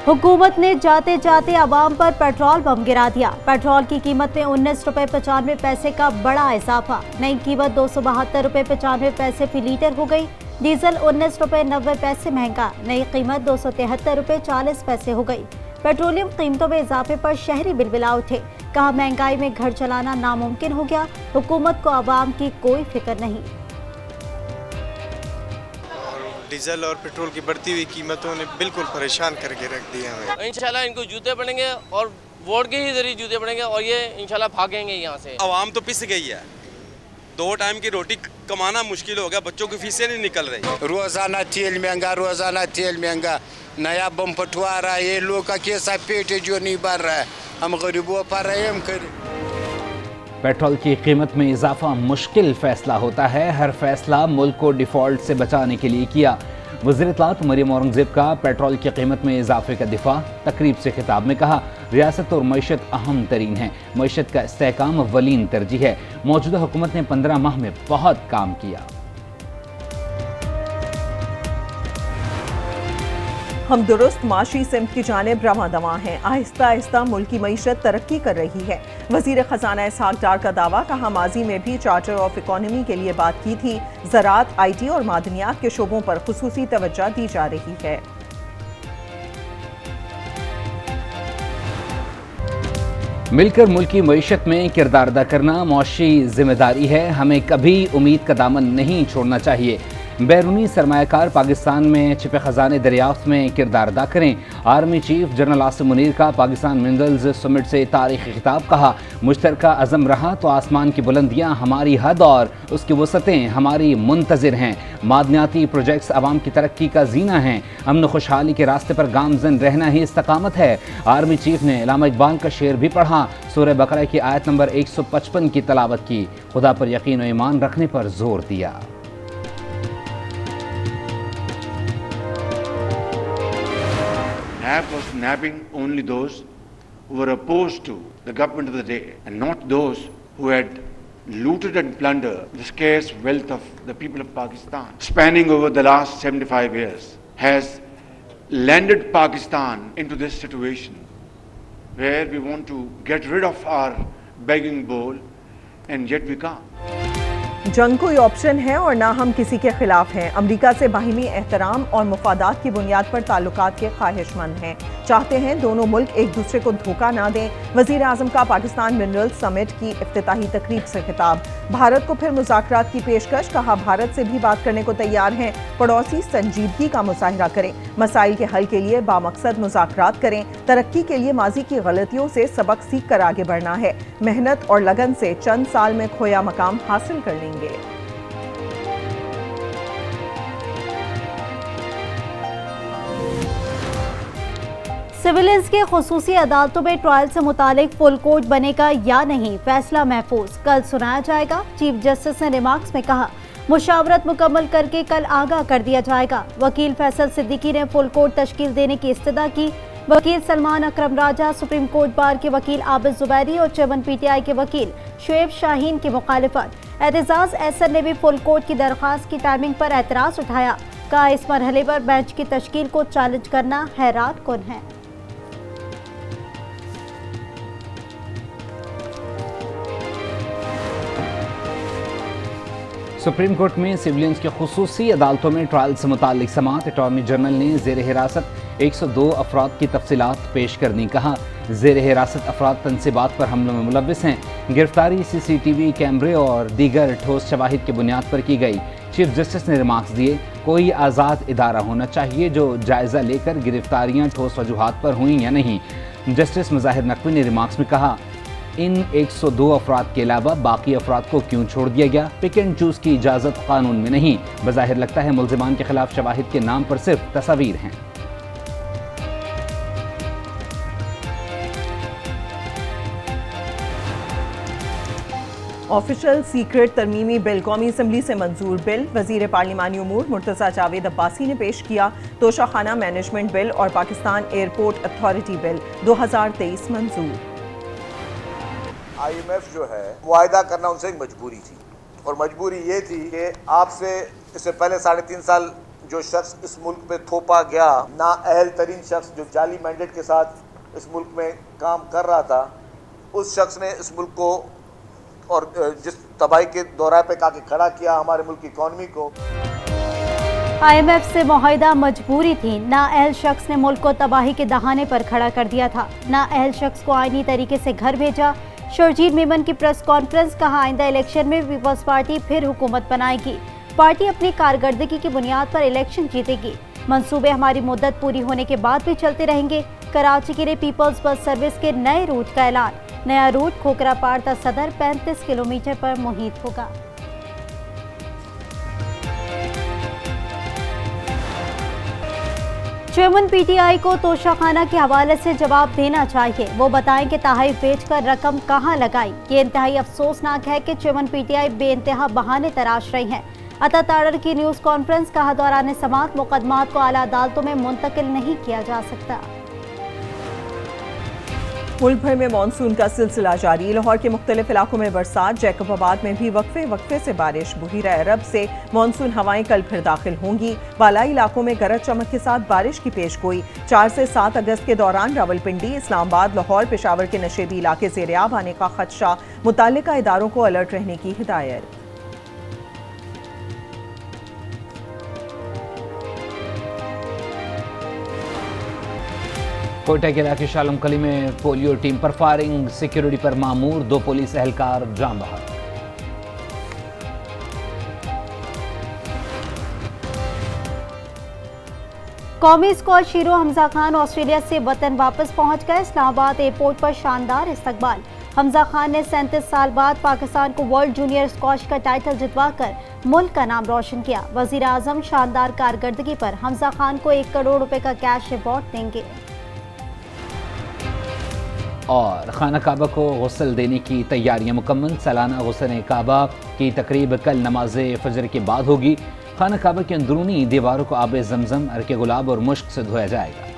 हुकूमत ने जाते जाते आवाम पर पेट्रोल बम गिरा दिया। पेट्रोल की कीमत में 19 रुपए 95 पैसे का बड़ा इजाफा। नई कीमत 272 रुपए 95 पैसे फी लीटर हो गई। डीजल 19 रुपए 90 पैसे महंगा। नई कीमत 273 रुपए 40 पैसे हो गई। पेट्रोलियम कीमतों में इजाफे पर शहरी बिलबिला उठे। कहा महंगाई में घर चलाना नामुमकिन हो गया। हुकूमत को आवाम की कोई फिक्र नहीं। डीजल और पेट्रोल की बढ़ती हुई कीमतों ने बिल्कुल परेशान करके रख दिया हमें। इंशाल्लाह इनको जूते पड़ेंगे और वोट के ही जरिए जूते पड़ेंगे और ये इंशाल्लाह भागेंगे यहाँ से। आवाम तो पिस गई है, 2 टाइम की रोटी कमाना मुश्किल हो गया, बच्चों की फीसें नहीं निकल रही। रोजाना तेल महंगा, नया बम फटवा आ रहा है। ये लोग का कैसा पेट है जो नहीं भर रहा है। हम गरीबों पर रहे हम करें। पेट्रोल की कीमत में इजाफा मुश्किल फैसला होता है। हर फैसला मुल्क को डिफॉल्ट से बचाने के लिए किया। वज़ीर इत्तलात मरियम औरंगज़ेब का पेट्रोल की कीमत में इजाफे का दिफा। तकरीब से खिताब में कहा रियासत और मईशत अहम तरीन है। मईशत का इस्तेहकाम अव्वलीन तरजीह है। मौजूदा हुकूमत ने 15 माह में बहुत काम किया। हम दुरुस्त माशी सिमत की जानिब रवां-दवां हैं। आहिस्ता आहिस्ता मुल्क की मईशत तरक्की कर रही है। वज़ीर ख़जाना इसहाक डार का दावा। कहा माजी में भी चार्टर ऑफ इकोनॉमी के लिए बात की थी। ज़राअत, IT और मादनियात के शोबों पर खुसूसी तवज्जो दी जा रही है। मिलकर मुल्क की मईशत में किरदार अदा करना मौशी जिम्मेदारी है। हमें कभी उम्मीद का दामन नहीं छोड़ना चाहिए। बैरूनी सरमायाकार पाकिस्तान में छिपे खजाने दरियाफ्त में किरदार अदा करें। Army chief general Asim Munir का पाकिस्तान मिनरल्स समिट से तारीखी खिताब। कहा मुश्तरका अज़म रहा तो आसमान की बुलंदियां हमारी हद और उसकी वसतें हमारी मुंतज़िर हैं। मादनियाती प्रोजेक्ट्स आवाम की तरक्की का जीना हैं। अमन खुशहाली के रास्ते पर गामजन रहना ही इस्तकामत है। आर्मी चीफ ने इलामा इकबाल का शेर भी पढ़ा। सूरह बकरा की आयत नंबर 155 की तलावत की। खुदा पर यकीन और ईमान रखने पर जोर दिया। NAB was nabbing only those who were opposed to the government of the day and not those who had looted and plundered the scarce wealth of the people of Pakistan. Spanning over the last 75 years has landed Pakistan into this situation where we want to get rid of our begging bowl and yet we can't. जंग कोई option है और ना हम किसी के खिलाफ हैं। अमरीका से बाहिमी एहतराम और मुफादात की बुनियाद पर ताल्लुकात के ख्वाहिशमंद हैं। चाहते हैं दोनों मुल्क एक दूसरे को धोखा ना दें। वज़ीर आज़म का पाकिस्तान मिनरल्स समिट की इफ्तिताही तकरीब से खिताब। भारत को फिर मुज़ाकरात की पेशकश। कहा भारत से भी बात करने को तैयार हैं। पड़ोसी संजीदगी का मुज़ाहिरा करें। मसाइल के हल के लिए बामकसद मुज़ाकरात करें। तरक्की के लिए माजी की गलतियों से सबक सीख कर आगे बढ़ना है। मेहनत और लगन से चंद साल में खोया मकाम हासिल कर लेंगे। सिविलियंस के खुसूसी अदालतों में ट्रायल से मुतालिक फुल कोर्ट बनेगा या नहीं, फैसला महफूज, कल सुनाया जाएगा। चीफ जस्टिस ने रिमार्क्स में कहा मुशावरत मुकम्मल करके कल आगाह कर दिया जाएगा। वकील फैसल सिद्दीकी ने फुल कोर्ट तश्कील देने की इस्तदा की। वकील सलमान अकरम राजा, सुप्रीम कोर्ट बार के वकील आबिद जुबैरी और चेयरमैन PTI के वकील शुएब शाहीन की मुखालिफत। एतजाज एहसन ने भी फुल कोर्ट की दरख्वास्त की टाइमिंग पर एतराज उठाया। कहा इस मरहले पर बेंच की तश्कील को चैलेंज करना हैरान कुन है। सुप्रीम कोर्ट में सिविलियंस के खुसूसी अदालतों में ट्रायल से मुतालिक समाअत। अटॉर्नी जनरल ने ज़ेर हिरासत 102 अफराद की तफसीलात पेश करनी। कहा ज़ेर हिरासत अफराद तनसीबात पर हमलों में मुलव्विस हैं। गिरफ्तारी CCTV कैमरे और दीगर ठोस शवाहिद की बुनियाद पर की गई। चीफ जस्टिस ने रिमार्क्स दिए कोई आज़ाद इदारा होना चाहिए जो जायज़ा लेकर गिरफ्तारियाँ ठोस वजूहात पर हुई या नहीं। जस्टिस मुज़ाहिर नकवी ने रिमार्क्स में कहा इन 102 अफराद के अलावा बाकी अफराद को क्यों छोड़ दिया गया। पिक एंड चूज़ की इजाज़त कानून में नहीं। बज़ाहिर लगता है मुल्ज़िमान के खिलाफ शवाहिद के नाम पर सिर्फ तस्वीर हैं। ऑफिशियल सीक्रेट तरमीमी बिल कौमी असम्बली से मंजूर बिल। वजीर पार्लिमानी उमूर मुर्तज़ा जावेद अब्बासी ने पेश किया। तोशाखाना मैनेजमेंट बिल और पाकिस्तान एयरपोर्ट अथॉरिटी बिल 2023 मंजूर। IMF जो है मुआहदा करना उनसे एक मजबूरी थी और मजबूरी ये थी कि आपसे इससे पहले 3.5 साल जो शख्स इस मुल्क पे थोपा गया, नाअहल तरीन शख्स जो जाली मैंडेट के साथ इस मुल्क में काम कर रहा था, उस शख्स ने इस मुल्क को और जिस तबाही के दौरान पे काके खड़ा किया हमारे मुल्क की इकॉनमी को। IMF से मुआहिदा मजबूरी थी। नाअहल शख्स ने मुल्क को तबाही के दहाने पर खड़ा कर दिया था। नाअहल शख्स को आईनी तरीके से घर भेजा। शर्जील मेमन की प्रेस कॉन्फ्रेंस, कहा आइंदा इलेक्शन में पीपल्स पार्टी फिर हुकूमत बनाएगी। पार्टी अपनी कारकर्दगी की बुनियाद पर इलेक्शन जीतेगी। मंसूबे हमारी मुद्दत पूरी होने के बाद भी चलते रहेंगे। कराची के लिए पीपल्स बस सर्विस के नए रूट का ऐलान। नया रूट खोखरापाड़ ता सदर 35 किलोमीटर पर मुहित होगा। चेयरमैन PTI को तोशाखाना के हवाले से जवाब देना चाहिए। वो बताएं कि तहरीफ बेचकर रकम कहां लगाई। ये इंतहाई अफसोसनाक है कि चेयरमैन PTI बेइंतहा बहाने तराश रही हैं। अता ताड़र की न्यूज़ कॉन्फ्रेंस, कहा दौरान समाअत मुकदमात को आला अदालतों में मुंतकिल नहीं किया जा सकता। मुल्क भर में मानसून का सिलसिला जारी। लाहौर के मुख्तलिफ इलाकों में बरसात। जैकबाबाद में भी वक्फे से बारिश। बुहीरा अरब से मानसून हवाएं कल फिर दाखिल होंगी। बालाई इलाकों में गरज चमक के साथ बारिश की पेशगोई। 4 से 7 अगस्त के दौरान रावलपिंडी, इस्लामाबाद, लाहौर, पेशावर के नशेबी इलाके ज़ेर-ए-आब आने का खदशा। मुतल्लिका इदारों को अलर्ट रहने की हिदायत। कोयटा के इलाके शालम कली में पोलियो टीम पर फायरिंग। सिक्योरिटी पर मामूर 2 पुलिस एहलकार जान बहक। कौमी squad shero Hamza Khan Australia से वतन वापस पहुंच गए। इस्लामाबाद एयरपोर्ट पर शानदार इस्तकबाल। हमजा खान ने 37 साल बाद पाकिस्तान को वर्ल्ड जूनियर स्क्वाश का टाइटल जितवाकर मुल्क का नाम रोशन किया। वजीर आजम शानदार कारकर्दगी पर हमजा खान को 1 करोड़ रुपए का कैश अवार्ड देंगे। और खाना काबा को गुस्ल देने की तैयारियां मुकम्मल। सालाना गुस्ल काबा की तकरीब कल नमाज फजर के बाद होगी। खाना काबा की अंदरूनी दीवारों को आब जमजम, अर्के गुलाब और मुश्क से धोया जाएगा।